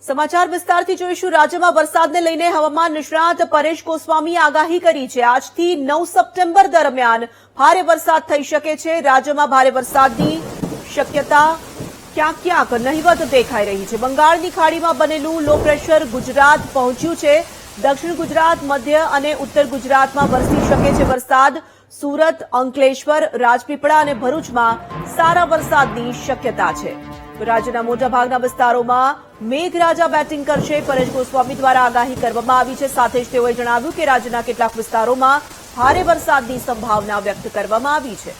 સમાચાર વિસ્તારથી જોઈશું। રાજ્યમાં વરસાદને લઈને હવામાન નિષ્ણાત પરેશ ગોસ્વામીએ આગાહી કરી છે। આજથી 9 સપ્ટેમ્બર દરમિયાન ભારે વરસાદ થઈ શકે છે। રાજ્યમાં ભારે વરસાદની શક્યતા ક્યાંક ક્યાંક નહિવત દેખાઈ રહી છે। બંગાળની ખાડીમાં બનેલું લો પ્રેશર ગુજરાત પહોંચ્યું છે। દક્ષિણ ગુજરાત, મધ્ય અને ઉત્તર ગુજરાતમાં વરસી શકે છે વરસાદ। સુરત, અંકલેશ્વર, રાજપીપળા અને ભરૂચમાં સારા વરસાદની શક્યતા છે। રાજ્યના મોટાભાગના વિસ્તારોમાં મેઘરાજા બેટિંગ કરશે। પરેશ ગોસ્વામી દ્વારા આગાહી કરવામાં આવી છે। સાથે જ તેઓએ જણાવ્યું કે રાજ્યના કેટલાક વિસ્તારોમાં ભારે વરસાદની સંભાવના વ્યક્ત કરવામાં આવી છે।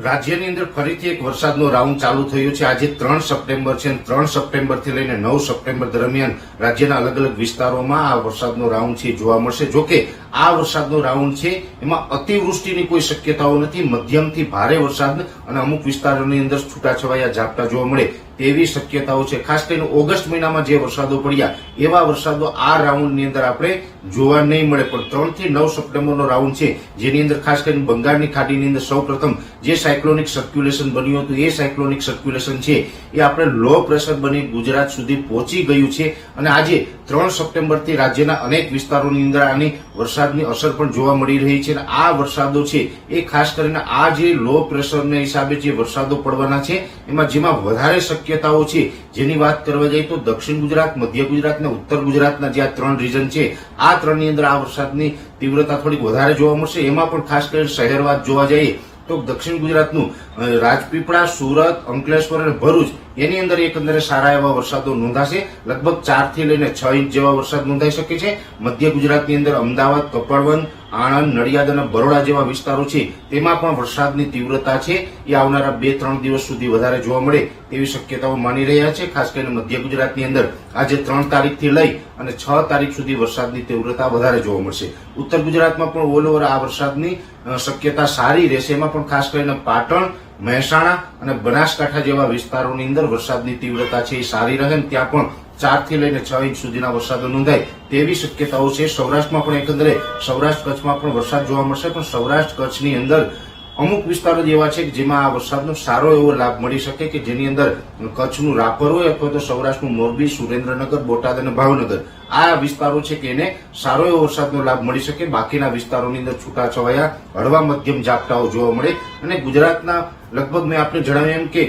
રાજ્યની અંદર ફરીથી એક વરસાદનો રાઉન્ડ ચાલુ થયો છે। આજે 3 સપ્ટેમ્બર છે। 3 સપ્ટેમ્બરથી લઈને 9 સપ્ટેમ્બર દરમિયાન રાજ્યના અલગ અલગ વિસ્તારોમાં આ વરસાદનો રાઉન્ડ છે જોવા મળશે। જોકે આ વરસાદનો રાઉન્ડ છે એમાં અતિવૃષ્ટિની કોઈ શક્યતાઓ નથી। મધ્યમથી ભારે વરસાદ અને અમુક વિસ્તારોની અંદર છૂટાછવાયા ઝાપટા જોવા મળે તેવી શક્યતાઓ છે। ખાસ કરીને ઓગસ્ટ મહિનામાં જે વરસાદો પડ્યા એવા વરસાદો આ રાઉન્ડની અંદર આપણે જોવા નહીં મળે। પણ 3 થી 9 સપ્ટેમ્બરનો રાઉન્ડ છે જેની અંદર ખાસ કરીને બંગાળની ખાડીની અંદર સૌપ્રથમ જે સાયક્લોનિક સર્ક્યુલેશન બન્યું હતું એ સાયક્લોનિક સર્ક્યુલેશન છે એ આપણે લો પ્રેશર બની ગુજરાત સુધી પહોંચી ગયું છે। અને આજે 3 સપ્ટેમ્બરથી રાજ્યના અનેક વિસ્તારોની અંદર આની વરસાદની અસર પણ જોવા મળી રહી છે। અને આ વરસાદો છે એ ખાસ કરીને આ જે લો પ્રેશરના હિસાબે જે વરસાદો પડવાના છે એમાં જેમાં વધારે શક્યતાઓ છે જેની વાત કરવા જઈએ તો દક્ષિણ ગુજરાત, મધ્ય ગુજરાત અને ઉત્તર ગુજરાતના જે આ 3 રીજન છે આ 3ની અંદર આ વરસાદની તીવ્રતા થોડીક વધારે જોવા મળશે। એમાં પણ ખાસ કરીને શહેરવાદ જોવા જઈએ તો દક્ષિણ ગુજરાતનું રાજપીપળા, સુરત, અંકલેશ્વર અને ભરૂચ એની અંદર એકંદરે સારા એવા વરસાદો નોંધાશે। લગભગ 4 થી લઈને 6 ઇંચ જેવા વરસાદ નોંધાઈ શકે છે। મધ્ય ગુજરાતની અંદર અમદાવાદ, કપડવંજ, આણંદ, નડિયાદ અને બરોડા જેવા વિસ્તારો છે તેમાં પણ વરસાદની તીવ્રતા છે એ આવનારા 2-3 દિવસ સુધી વધારે જોવા મળે તેવી શક્યતાઓ માની રહ્યા છે। ખાસ કરીને મધ્ય ગુજરાતની અંદર આજે 3 તારીખથી લઈ અને 6 તારીખ સુધી વરસાદની તીવ્રતા વધારે જોવા મળશે। ઉત્તર ગુજરાતમાં પણ ઓલ ઓવર આ વરસાદની શક્યતા સારી રહેશે। એમાં પણ ખાસ કરીને પાટણ, મહેસાણા અને બનાસકાંઠા જેવા વિસ્તારોની અંદર વરસાદની તીવ્રતા છે એ સારી રહે। ત્યાં પણ 4 થી લઈને 6 ઇંચ સુધીના વરસાદો નોંધાય તેવી શક્યતાઓ છે। સૌરાષ્ટ્રમાં પણ એકંદરે સૌરાષ્ટ્ર કચ્છમાં પણ વરસાદ જોવા મળશે। પણ સૌરાષ્ટ્ર કચ્છની અંદર અમુક વિસ્તારો એવા છે કે જેમાં આ વરસાદનો સારો એવો લાભ મળી શકે કે જેની અંદર કચ્છનું રાપર હોય અથવા તો સૌરાષ્ટ્રનું મોરબી, સુરેન્દ્રનગર, બોટાદ અને ભાવનગર આ વિસ્તારો છે કે એને સારો એવો વરસાદનો લાભ મળી શકે। બાકીના વિસ્તારોની અંદર છૂટાછવાયા હળવા મધ્યમ ઝાપટાઓ જોવા મળે। અને ગુજરાતના લગભગ મેં આપને જણાવ્યું એમ કે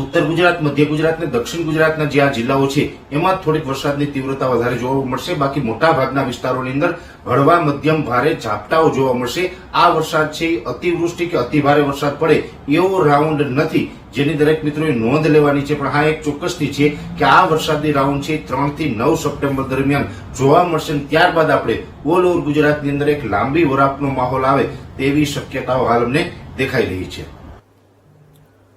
ઉત્તર ગુજરાત, મધ્ય ગુજરાત અને દક્ષિણ ગુજરાતના જે આ જિલ્લાઓ છે એમાં થોડીક વરસાદની તીવ્રતા વધારે જોવા મળશે। બાકી મોટા ભાગના વિસ્તારોની અંદર હળવા મધ્યમ ભારે ઝાપટાઓ જોવા મળશે। આ વરસાદ છે અતિવૃષ્ટિ કે અતિભારે વરસાદ પડે એવો રાઉન્ડ નથી જેની દરેક મિત્રોએ નોંધ લેવાની છે। પણ હા એક ચોક્કસથી છે કે આ વરસાદની રાઉન્ડ છે 3 થી 9 સપ્ટેમ્બર દરમિયાન જોવા મળશે। ત્યારબાદ આપણે ઓલ ઓવર ગુજરાતની અંદર એક લાંબી વરાપનો માહોલ આવે તેવી શક્યતાઓ હાલ અમને દેખાઈ રહી છે।